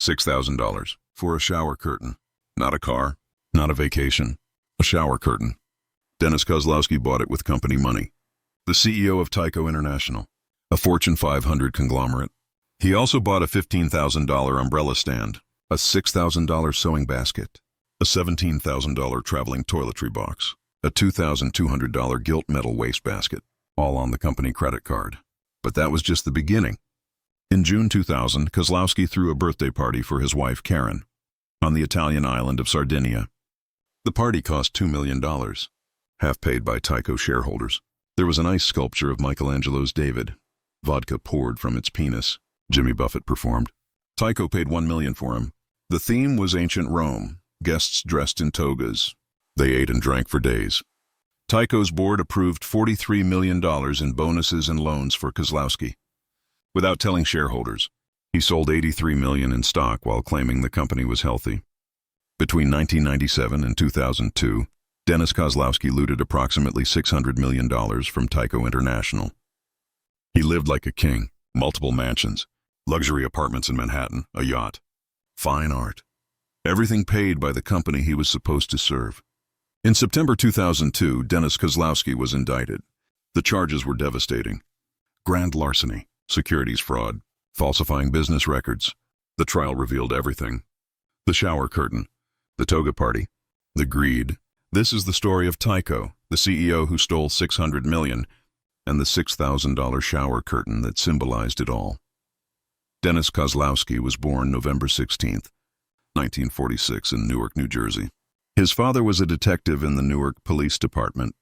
$6,000 for a shower curtain. Not a car, not a vacation, a shower curtain. Dennis Kozlowski bought it with company money. The CEO of Tyco International, a Fortune 500 conglomerate. He also bought a $15,000 umbrella stand, a $6,000 sewing basket, a $17,000 traveling toiletry box, a $2,200 gilt metal wastebasket, all on the company credit card. But that was just the beginning. In June 2000, Kozlowski threw a birthday party for his wife Karen on the Italian island of Sardinia. The party cost $2 million, half paid by Tyco shareholders. There was an ice sculpture of Michelangelo's David. Vodka poured from its penis. Jimmy Buffett performed. Tyco paid $1 million for him. The theme was ancient Rome, guests dressed in togas. They ate and drank for days. Tyco's board approved $43 million in bonuses and loans for Kozlowski. Without telling shareholders, he sold $83 million in stock while claiming the company was healthy. Between 1997 and 2002, Dennis Kozlowski looted approximately $600 million from Tyco International. He lived like a king, multiple mansions, luxury apartments in Manhattan, a yacht, fine art. Everything paid by the company he was supposed to serve. In September 2002, Dennis Kozlowski was indicted. The charges were devastating. Grand larceny, securities fraud, falsifying business records. The trial revealed everything. The shower curtain, the toga party, the greed. This is the story of Tyco, the CEO who stole $600 million, and the $6,000 shower curtain that symbolized it all. Dennis Kozlowski was born November 16, 1946 in Newark, New Jersey. His father was a detective in the Newark Police Department.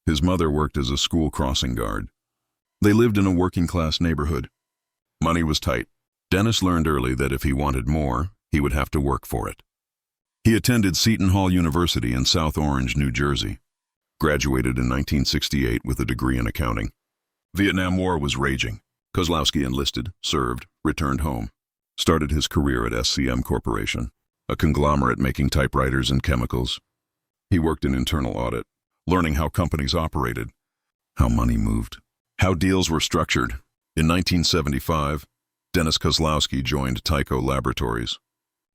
His mother worked as a school crossing guard. They lived in a working-class neighborhood. Money was tight. Dennis learned early that if he wanted more, he would have to work for it. He attended Seton Hall University in South Orange, New Jersey. Graduated in 1968 with a degree in accounting. Vietnam War was raging. Kozlowski enlisted, served, returned home. Started his career at SCM Corporation, a conglomerate making typewriters and chemicals. He worked in internal audit, learning how companies operated, how money moved, how deals were structured. In 1975, Dennis Kozlowski joined Tyco Laboratories,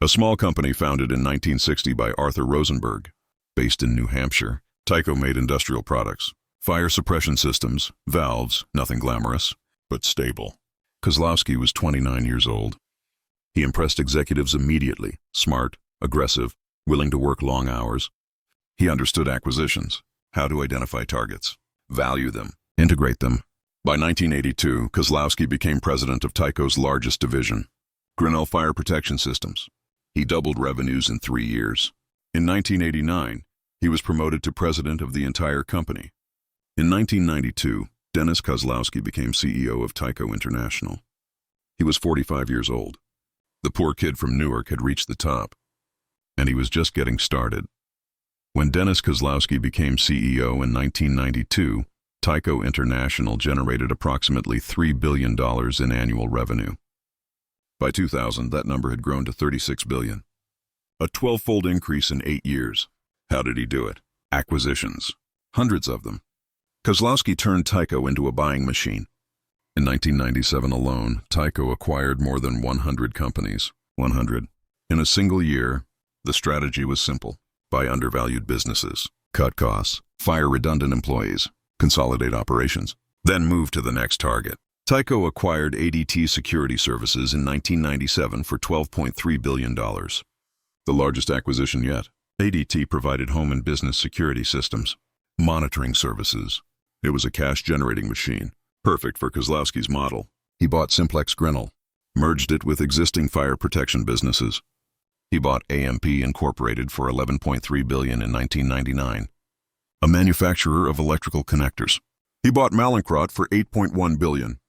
a small company founded in 1960 by Arthur Rosenberg. Based in New Hampshire, Tyco made industrial products, fire suppression systems, valves, nothing glamorous, but stable. Kozlowski was 29 years old. He impressed executives immediately, smart, aggressive, willing to work long hours. He understood acquisitions, how to identify targets, value them, integrate them. By 1982, Kozlowski became president of Tyco's largest division, Grinnell Fire Protection Systems. He doubled revenues in 3 years. In 1989, he was promoted to president of the entire company. In 1992, Dennis Kozlowski became CEO of Tyco International. He was 45 years old. The poor kid from Newark had reached the top, and he was just getting started. When Dennis Kozlowski became CEO in 1992, Tyco International generated approximately $3 billion in annual revenue. By 2000, that number had grown to $36 billion. A 12-fold increase in 8 years. How did he do it? Acquisitions. Hundreds of them. Kozlowski turned Tyco into a buying machine. In 1997 alone, Tyco acquired more than 100 companies. 100. In a single year, the strategy was simple. Buy undervalued businesses, cut costs, fire redundant employees, consolidate operations, then move to the next target. Tyco acquired ADT Security Services in 1997 for $12.3 billion. The largest acquisition yet. ADT provided home and business security systems, monitoring services. It was a cash-generating machine, perfect for Kozlowski's model. He bought Simplex Grinnell, merged it with existing fire protection businesses. He bought AMP Incorporated for $11.3 billion in 1999, a manufacturer of electrical connectors. He bought Mallinckrodt for $8.1 billion.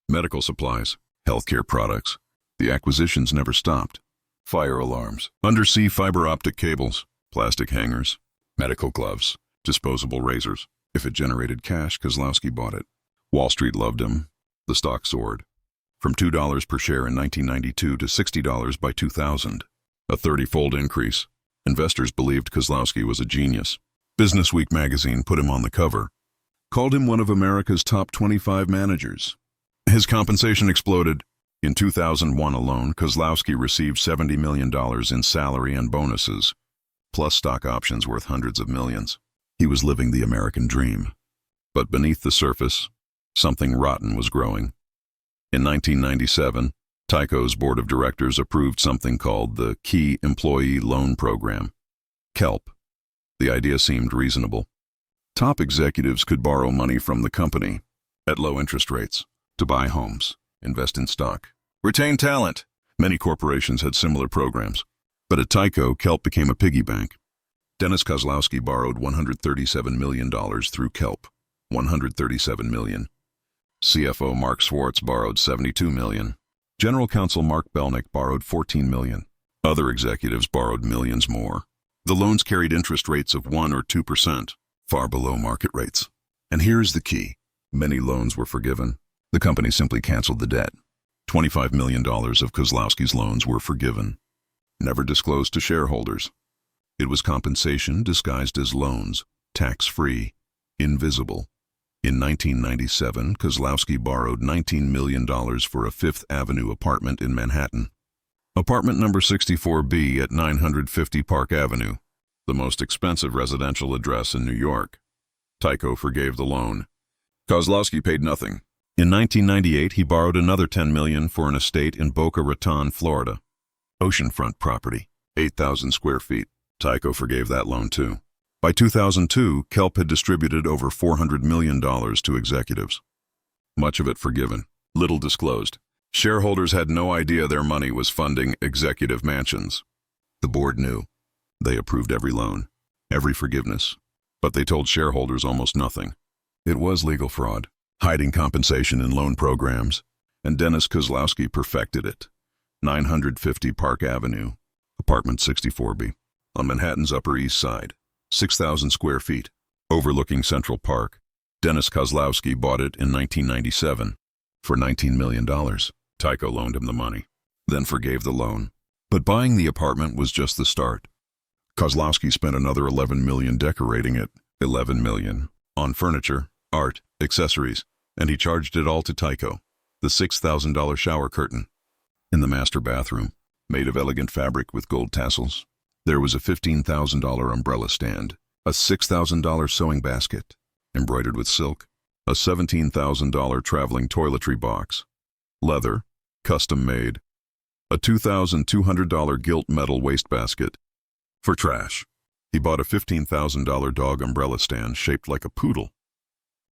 Medical supplies, healthcare products. The acquisitions never stopped. Fire alarms, undersea fiber optic cables, plastic hangers, medical gloves, disposable razors. If it generated cash, Kozlowski bought it. Wall Street loved him. The stock soared. From $2 per share in 1992 to $60 by 2000. A 30-fold increase. Investors believed Kozlowski was a genius. Businessweek magazine put him on the cover. Called him one of America's top 25 managers. His compensation exploded. In 2001 alone, Kozlowski received $70 million in salary and bonuses, plus stock options worth hundreds of millions. He was living the American dream. But beneath the surface, something rotten was growing. In 1997, Tyco's board of directors approved something called the Key Employee Loan Program, KELP. The idea seemed reasonable. Top executives could borrow money from the company at low interest rates to buy homes, invest in stock, retain talent. Many corporations had similar programs. But at Tyco, KELP became a piggy bank. Dennis Kozlowski borrowed $137 million through KELP. $137 million. CFO Mark Schwartz borrowed $72 million. General Counsel Mark Belnick borrowed $14 million. Other executives borrowed millions more. The loans carried interest rates of 1 or 2%, far below market rates. And here's the key. Many loans were forgiven. The company simply canceled the debt. $25 million of Kozlowski's loans were forgiven, never disclosed to shareholders. It was compensation disguised as loans, tax-free, invisible. In 1997, Kozlowski borrowed $19 million for a Fifth Avenue apartment in Manhattan. Apartment number 64B at 950 Park Avenue, the most expensive residential address in New York. Tyco forgave the loan. Kozlowski paid nothing. In 1998, he borrowed another $10 million for an estate in Boca Raton, Florida. Oceanfront property, 8,000 square feet. Tyco forgave that loan too. By 2002, KELP had distributed over $400 million to executives. Much of it forgiven, little disclosed. Shareholders had no idea their money was funding executive mansions. The board knew. They approved every loan, every forgiveness, but they told shareholders almost nothing. It was legal fraud, hiding compensation in loan programs, and Dennis Kozlowski perfected it. 950 Park Avenue, apartment 64B, on Manhattan's Upper East Side. 6,000 square feet, overlooking Central Park. Dennis Kozlowski bought it in 1997 for $19 million. Tyco loaned him the money, then forgave the loan. But buying the apartment was just the start. Kozlowski spent another $11 million decorating it, $11 million, on furniture, art, accessories, and he charged it all to Tyco. The $6,000 shower curtain in the master bathroom, made of elegant fabric with gold tassels. There was a $15,000 umbrella stand, a $6,000 sewing basket, embroidered with silk, a $17,000 traveling toiletry box, leather, custom made, a $2,200 gilt metal wastebasket. For trash, he bought a $15,000 dog umbrella stand shaped like a poodle,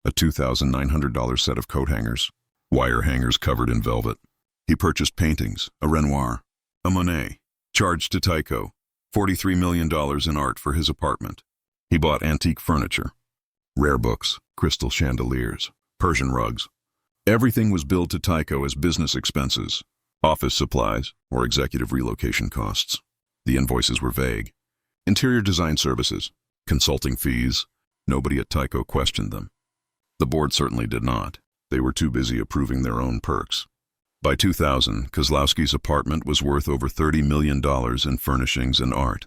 a $2,900 set of coat hangers, wire hangers covered in velvet. He purchased paintings, a Renoir, a Monet, charged to Tyco $43 million in art for his apartment. He bought antique furniture, rare books, crystal chandeliers, Persian rugs. Everything was billed to Tyco as business expenses, office supplies, or executive relocation costs. The invoices were vague. Interior design services, consulting fees. Nobody at Tyco questioned them. The board certainly did not. They were too busy approving their own perks. By 2000, Kozlowski's apartment was worth over $30 million in furnishings and art,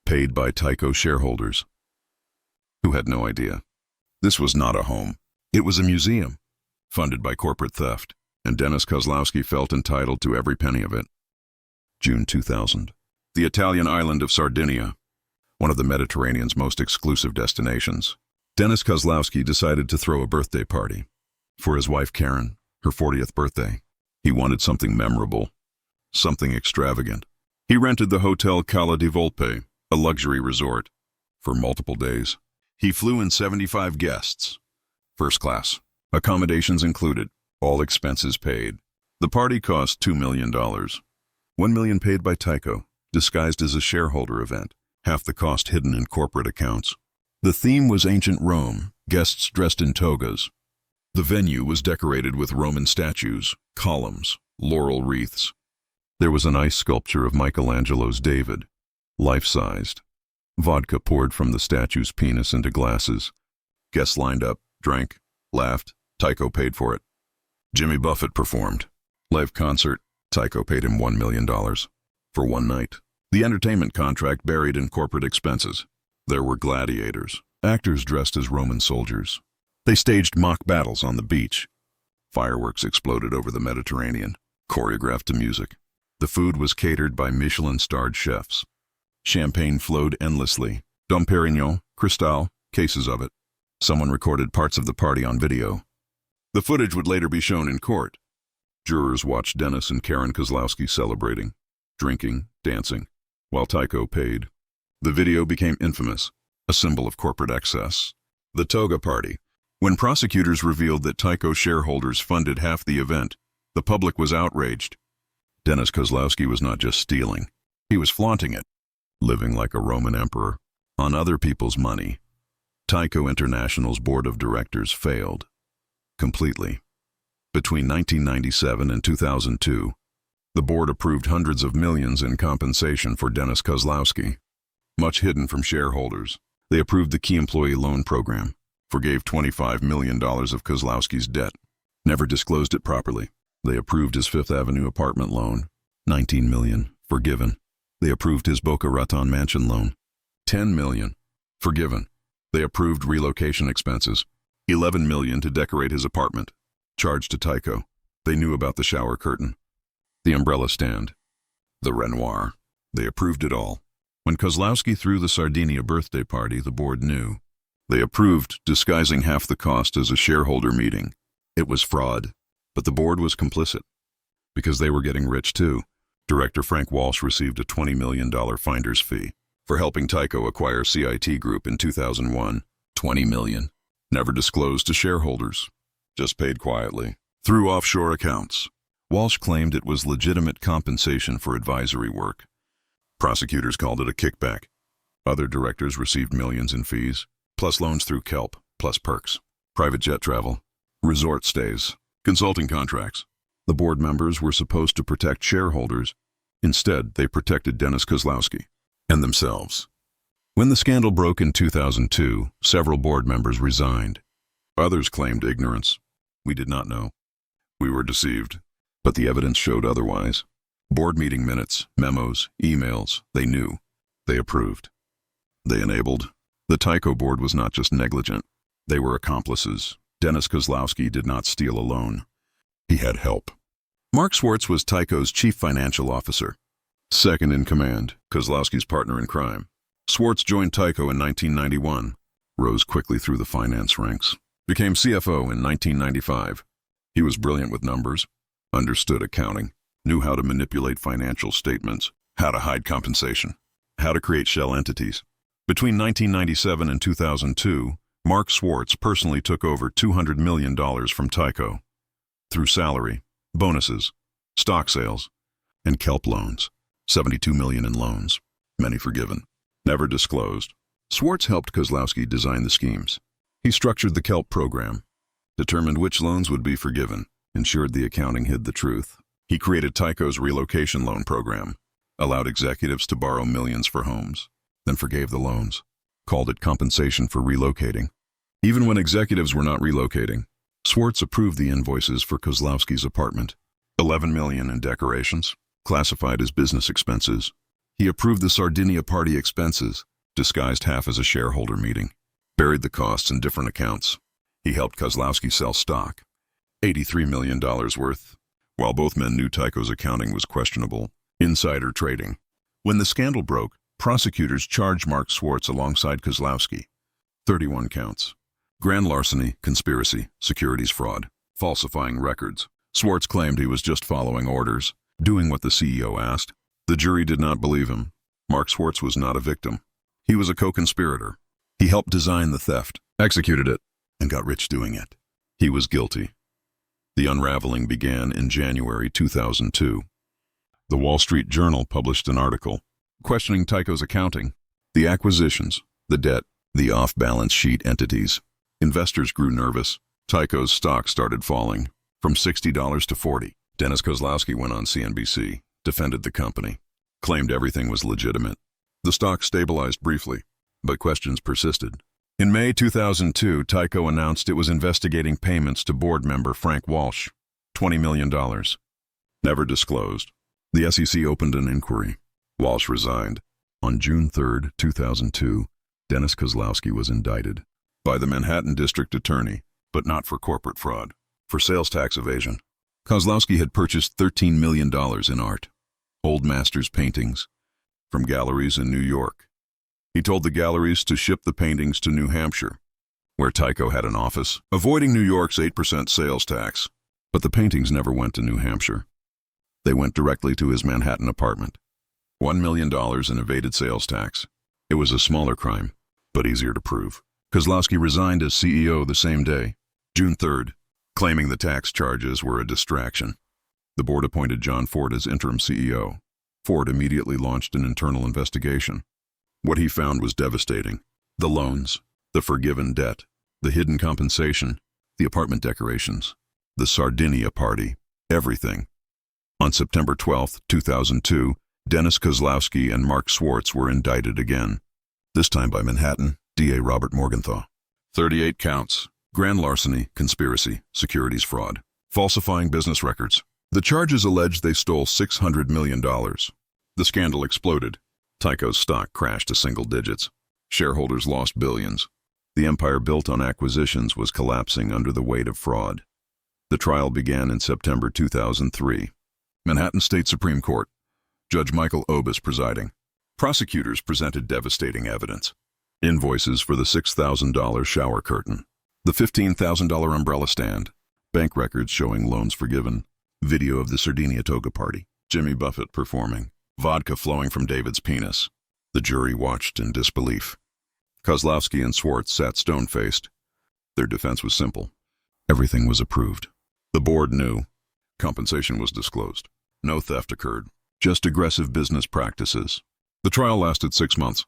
paid by Tyco shareholders, who had no idea. This was not a home. It was a museum, funded by corporate theft, and Dennis Kozlowski felt entitled to every penny of it. June 2000. The Italian island of Sardinia, one of the Mediterranean's most exclusive destinations. Dennis Kozlowski decided to throw a birthday party for his wife Karen, her 40th birthday. He wanted something memorable, something extravagant. He rented the Hotel Cala di Volpe, a luxury resort, for multiple days. He flew in 75 guests, first class, accommodations included, all expenses paid. The party cost $2 million. $1 million paid by Tyco, disguised as a shareholder event, half the cost hidden in corporate accounts. The theme was ancient Rome, guests dressed in togas. The venue was decorated with Roman statues, columns, laurel wreaths. There was an ice sculpture of Michelangelo's David, life-sized. Vodka poured from the statue's penis into glasses. Guests lined up, drank, laughed. Tyco paid for it. Jimmy Buffett performed. Live concert. Tyco paid him $1 million for one night. The entertainment contract buried in corporate expenses. There were gladiators, actors dressed as Roman soldiers. They staged mock battles on the beach. Fireworks exploded over the Mediterranean. choreographed to music. The food was catered by Michelin-starred chefs. Champagne flowed endlessly. Dom Perignon, Cristal, cases of it. Someone recorded parts of the party on video. The footage would later be shown in court. Jurors watched Dennis and Karen Kozlowski celebrating, drinking, dancing, while Tyco paid. The video became infamous, a symbol of corporate excess. The Toga Party. When prosecutors revealed that Tyco shareholders funded half the event, the public was outraged. Dennis Kozlowski was not just stealing, he was flaunting it, living like a Roman emperor, on other people's money. Tyco International's board of directors failed. Completely. Between 1997 and 2002, the board approved hundreds of millions in compensation for Dennis Kozlowski. Much hidden from shareholders, they approved the Key Employee Loan Program, forgave $25 million of Kozlowski's debt, never disclosed it properly. They approved his Fifth Avenue apartment loan, $19 million, forgiven. They approved his Boca Raton mansion loan, $10 million, forgiven. They approved relocation expenses, $11 million to decorate his apartment, charged to Tyco. They knew about the shower curtain, the umbrella stand, the Renoir. They approved it all. When Kozlowski threw the Sardinia birthday party, the board knew. They approved disguising half the cost as a shareholder meeting. It was fraud, but the board was complicit. Because they were getting rich too. Director Frank Walsh received a $20 million finder's fee for helping Tyco acquire CIT Group in 2001. $20 million. Never disclosed to shareholders. Just paid quietly, through offshore accounts. Walsh claimed it was legitimate compensation for advisory work. Prosecutors called it a kickback. Other directors received millions in fees, plus loans through Kelp, plus perks, private jet travel, resort stays, consulting contracts. The board members were supposed to protect shareholders. Instead, they protected Dennis Kozlowski and themselves. When the scandal broke in 2002, several board members resigned. Others claimed ignorance. We did not know. We were deceived. But the evidence showed otherwise. Board meeting minutes, memos, emails, they knew. They approved. They enabled. The Tyco board was not just negligent. They were accomplices. Dennis Kozlowski did not steal alone. He had help. Mark Schwartz was Tyco's chief financial officer. Second in command, Kozlowski's partner in crime. Schwartz joined Tyco in 1991, rose quickly through the finance ranks, became CFO in 1995. He was brilliant with numbers, understood accounting, knew how to manipulate financial statements, how to hide compensation, how to create shell entities. Between 1997 and 2002, Mark Schwartz personally took over $200 million from Tyco through salary, bonuses, stock sales, and Kelp loans. $72 million in loans, many forgiven, never disclosed. Schwartz helped Kozlowski design the schemes. He structured the Kelp program, determined which loans would be forgiven, ensured the accounting hid the truth. He created Tyco's relocation loan program, allowed executives to borrow millions for homes, then forgave the loans, called it compensation for relocating. Even when executives were not relocating, Schwartz approved the invoices for Kozlowski's apartment, $11 million in decorations, classified as business expenses. He approved the Sardinia party expenses, disguised half as a shareholder meeting, buried the costs in different accounts. He helped Kozlowski sell stock, $83 million worth. While both men knew Tyco's accounting was questionable, insider trading. When the scandal broke, prosecutors charged Mark Schwartz alongside Kozlowski. 31 counts. Grand larceny, conspiracy, securities fraud, falsifying records. Schwartz claimed he was just following orders, doing what the CEO asked. The jury did not believe him. Mark Schwartz was not a victim. He was a co-conspirator. He helped design the theft, executed it, and got rich doing it. He was guilty. The unraveling began in January 2002. The Wall Street Journal published an article questioning Tyco's accounting, the acquisitions, the debt, the off-balance sheet entities. Investors grew nervous. Tyco's stock started falling from $60 to $40. Dennis Kozlowski went on CNBC, defended the company, claimed everything was legitimate. The stock stabilized briefly, but questions persisted. In May 2002, Tyco announced it was investigating payments to board member Frank Walsh, $20 million. Never disclosed. The SEC opened an inquiry. Walsh resigned. On June 3, 2002, Dennis Kozlowski was indicted by the Manhattan District Attorney, but not for corporate fraud, for sales tax evasion. Kozlowski had purchased $13 million in art, old masters' paintings, from galleries in New York. He told the galleries to ship the paintings to New Hampshire, where Tyco had an office, avoiding New York's 8% sales tax. But the paintings never went to New Hampshire. They went directly to his Manhattan apartment. $1 million in evaded sales tax. It was a smaller crime, but easier to prove. Kozlowski resigned as CEO the same day, June 3rd, claiming the tax charges were a distraction. The board appointed John Ford as interim CEO. Ford immediately launched an internal investigation. What he found was devastating. The loans, the forgiven debt, the hidden compensation, the apartment decorations, the Sardinia party, everything. On September 12, 2002, Dennis Kozlowski and Mark Schwartz were indicted again, this time by Manhattan DA Robert Morgenthau. 38 counts: grand larceny, conspiracy, securities fraud, falsifying business records. The charges alleged they stole $600 million. The scandal exploded. Tyco's stock crashed to single digits. Shareholders lost billions. The empire built on acquisitions was collapsing under the weight of fraud. The trial began in September 2003. Manhattan State Supreme Court. Judge Michael Obis presiding. Prosecutors presented devastating evidence. Invoices for the $6,000 shower curtain, the $15,000 umbrella stand, bank records showing loans forgiven, video of the Sardinia toga party, Jimmy Buffett performing, vodka flowing from David's penis. The jury watched in disbelief. Kozlowski and Schwartz sat stone-faced. Their defense was simple. Everything was approved. The board knew. Compensation was disclosed. No theft occurred. Just aggressive business practices. The trial lasted 6 months.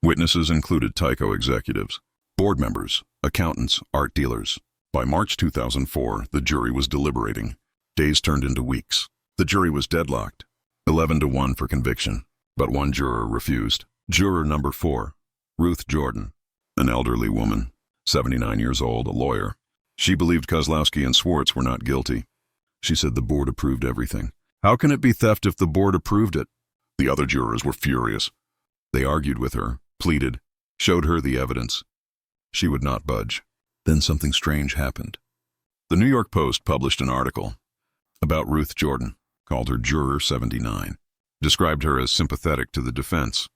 Witnesses included Tyco executives, board members, accountants, art dealers. By March 2004, the jury was deliberating. Days turned into weeks. The jury was deadlocked, 11-1 for conviction. But one juror refused. Juror number 4, Ruth Jordan, an elderly woman, 79 years old, a lawyer. She believed Kozlowski and Schwartz were not guilty. She said the board approved everything. How can it be theft if the board approved it? The other jurors were furious. They argued with her, pleaded, showed her the evidence. She would not budge. Then something strange happened. The New York Post published an article about Ruth Jordan, called her Juror 79, described her as sympathetic to the defense.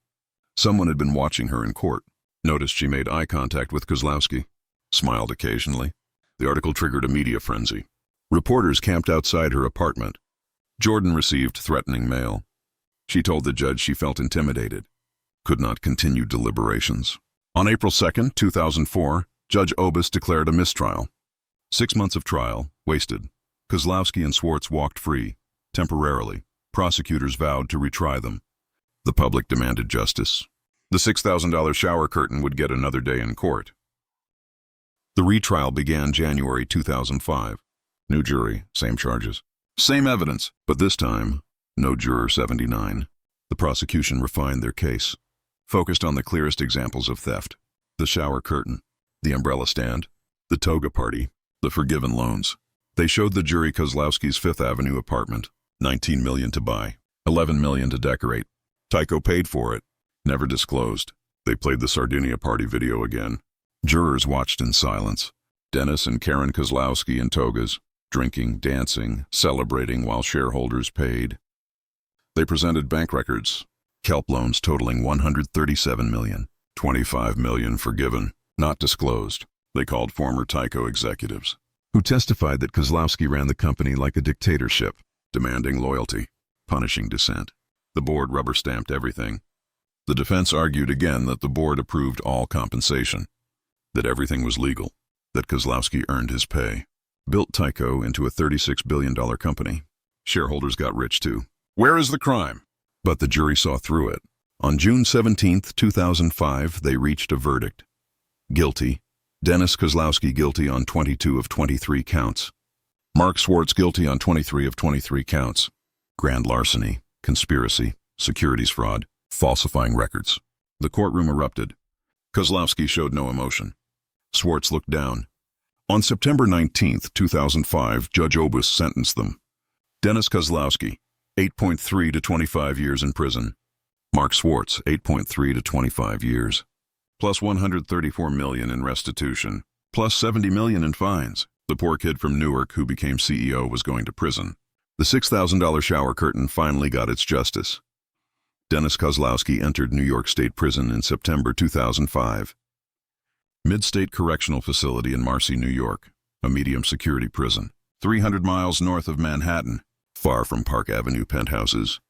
Someone had been watching her in court, noticed she made eye contact with Kozlowski, smiled occasionally. The article triggered a media frenzy. Reporters camped outside her apartment. Jordan received threatening mail. She told the judge she felt intimidated, could not continue deliberations. On April 2, 2004, Judge Obis declared a mistrial. 6 months of trial, wasted. Kozlowski and Schwartz walked free, temporarily. Prosecutors vowed to retry them. The public demanded justice. The $6,000 shower curtain would get another day in court. The retrial began January 2005. New jury, same charges. Same evidence, but this time, no Juror 79. The prosecution refined their case, focused on the clearest examples of theft: the shower curtain, the umbrella stand, the toga party, the forgiven loans. They showed the jury Kozlowski's Fifth Avenue apartment, $19 million to buy, $11 million to decorate. Tyco paid for it, never disclosed. They played the Sardinia party video again. Jurors watched in silence. Dennis and Karen Kozlowski in togas, drinking, dancing, celebrating while shareholders paid. They presented bank records, kelp loans totaling $137 million, $25 million forgiven, not disclosed. They called former Tyco executives, who testified that Kozlowski ran the company like a dictatorship, demanding loyalty, punishing dissent. The board rubber-stamped everything. The defense argued again that the board approved all compensation, that everything was legal, that Kozlowski earned his pay, built Tyco into a $36 billion company. Shareholders got rich too. Where is the crime? But the jury saw through it. On June 17, 2005, they reached a verdict. Guilty. Dennis Kozlowski guilty on 22 of 23 counts. Mark Schwartz guilty on 23 of 23 counts. Grand larceny, conspiracy, securities fraud, falsifying records. The courtroom erupted. Kozlowski showed no emotion. Schwartz looked down. On September 19, 2005, Judge Obis sentenced them. Dennis Kozlowski, 8.3 to 25 years in prison. Mark Schwartz, 8.3 to 25 years. Plus $134 million in restitution. Plus $70 million in fines. The poor kid from Newark who became CEO was going to prison. The $6,000 shower curtain finally got its justice. Dennis Kozlowski entered New York State Prison in September 2005. Mid-State Correctional Facility in Marcy, New York, a medium-security prison, 300 miles north of Manhattan, far from Park Avenue penthouses,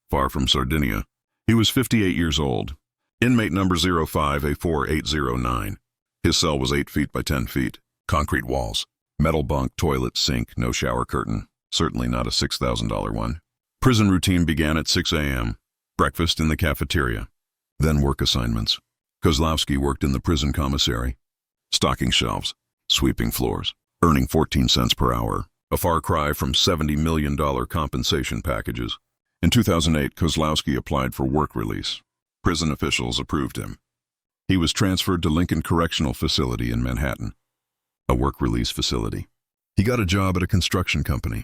far from Sardinia. He was 58 years old. Inmate number 05A4809. His cell was 8 feet by 10 feet, concrete walls, metal bunk, toilet, sink, no shower curtain, certainly not a $6,000 one. Prison routine began at 6 a.m., breakfast in the cafeteria, then work assignments. Kozlowski worked in the prison commissary, stocking shelves, sweeping floors, earning 14 cents per hour, a far cry from $70 million compensation packages. In 2008, Kozlowski applied for work release. Prison officials approved him. He was transferred to Lincoln Correctional Facility in Manhattan, a work release facility. He got a job at a construction company,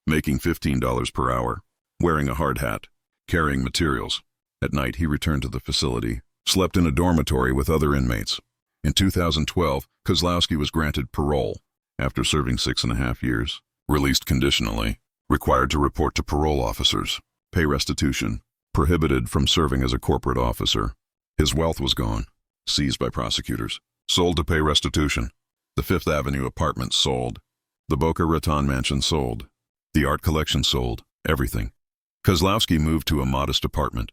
making $15 per hour, wearing a hard hat, carrying materials. At night, he returned to the facility, slept in a dormitory with other inmates. In 2012, Kozlowski was granted parole after serving 6.5 years, released conditionally, required to report to parole officers, pay restitution, prohibited from serving as a corporate officer. His wealth was gone, seized by prosecutors, sold to pay restitution. The Fifth Avenue apartment sold. The Boca Raton mansion sold. The art collection sold. Everything. Kozlowski moved to a modest apartment,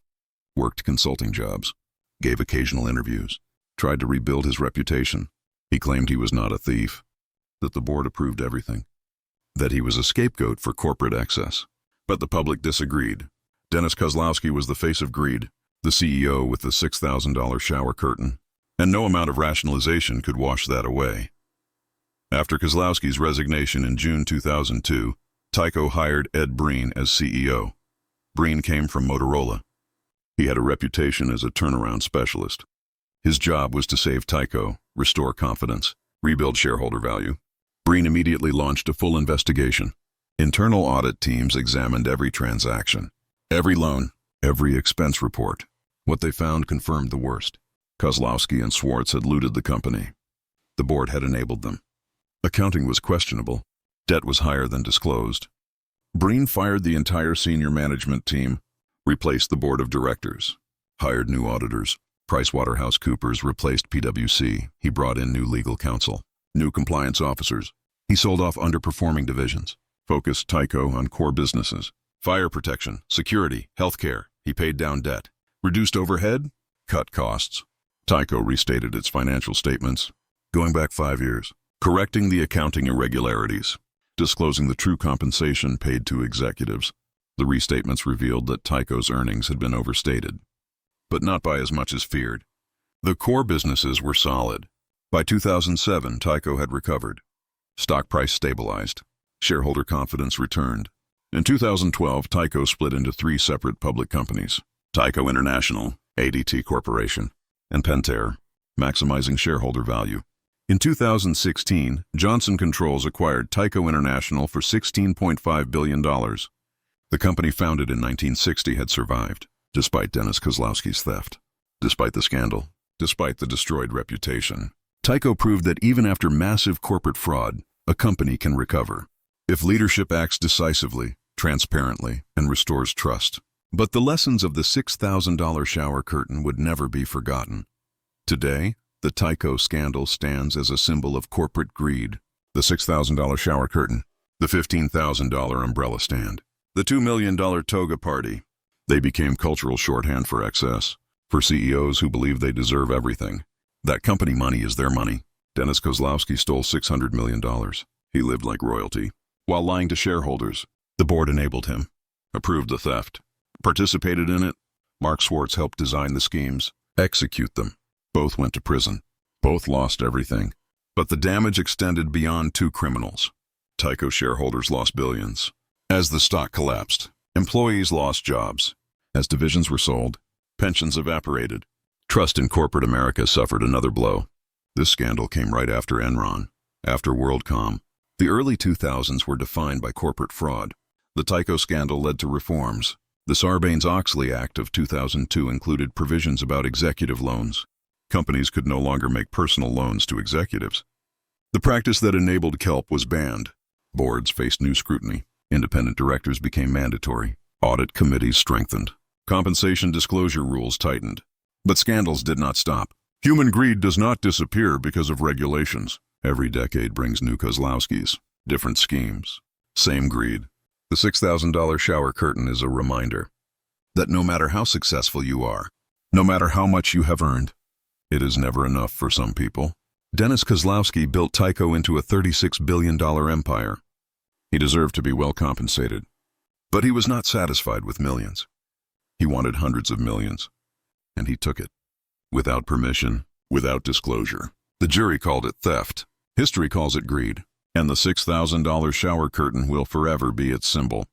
worked consulting jobs, gave occasional interviews, tried to rebuild his reputation. He claimed he was not a thief, that the board approved everything, that he was a scapegoat for corporate excess. But the public disagreed. Dennis Kozlowski was the face of greed, the CEO with the $6,000 shower curtain, and no amount of rationalization could wash that away. After Kozlowski's resignation in June 2002, Tyco hired Ed Breen as CEO. Breen came from Motorola. He had a reputation as a turnaround specialist. His job was to save Tyco, restore confidence, rebuild shareholder value. Breen immediately launched a full investigation. Internal audit teams examined every transaction, every loan, every expense report. What they found confirmed the worst. Kozlowski and Schwartz had looted the company. The board had enabled them. Accounting was questionable. Debt was higher than disclosed. Breen fired the entire senior management team, replaced the board of directors, hired new auditors. PricewaterhouseCoopers replaced PwC. He brought in new legal counsel, new compliance officers. He sold off underperforming divisions, focused Tyco on core businesses, fire protection, security, healthcare. He paid down debt, reduced overhead, cut costs. Tyco restated its financial statements, going back 5 years, correcting the accounting irregularities, disclosing the true compensation paid to executives. The restatements revealed that Tyco's earnings had been overstated, but not by as much as feared. The core businesses were solid. By 2007, Tyco had recovered. Stock price stabilized. Shareholder confidence returned. In 2012, Tyco split into 3 separate public companies: Tyco International, ADT Corporation, and Pentair, maximizing shareholder value. In 2016, Johnson Controls acquired Tyco International for $16.5 billion. The company founded in 1960 had survived, despite Dennis Kozlowski's theft, despite the scandal, despite the destroyed reputation. Tyco proved that even after massive corporate fraud, a company can recover, if leadership acts decisively, transparently, and restores trust. But the lessons of the $6,000 shower curtain would never be forgotten. Today, the Tyco scandal stands as a symbol of corporate greed. The $6,000 shower curtain, the $15,000 umbrella stand, the $2 million toga party. They became cultural shorthand for excess, for CEOs who believe they deserve everything. That company money is their money. Dennis Kozlowski stole $600 million. He lived like royalty, while lying to shareholders. The board enabled him, approved the theft, participated in it. Mark Schwartz helped design the schemes, execute them. Both went to prison. Both lost everything. But the damage extended beyond 2 criminals. Tyco shareholders lost billions. As the stock collapsed, employees lost jobs. As divisions were sold, pensions evaporated. Trust in corporate America suffered another blow. This scandal came right after Enron, after WorldCom. The early 2000s were defined by corporate fraud. The Tyco scandal led to reforms. The Sarbanes-Oxley Act of 2002 included provisions about executive loans. Companies could no longer make personal loans to executives. The practice that enabled kelp was banned. Boards faced new scrutiny. Independent directors became mandatory. Audit committees strengthened. Compensation disclosure rules tightened. But scandals did not stop. Human greed does not disappear because of regulations. Every decade brings new Kozlowskis, different schemes, same greed. The $6,000 shower curtain is a reminder that no matter how successful you are, no matter how much you have earned, it is never enough for some people. Dennis Kozlowski built Tyco into a $36 billion empire. He deserved to be well compensated, but he was not satisfied with millions. He wanted hundreds of millions, and he took it. Without permission, without disclosure. The jury called it theft. History calls it greed, and the $6,000 shower curtain will forever be its symbol.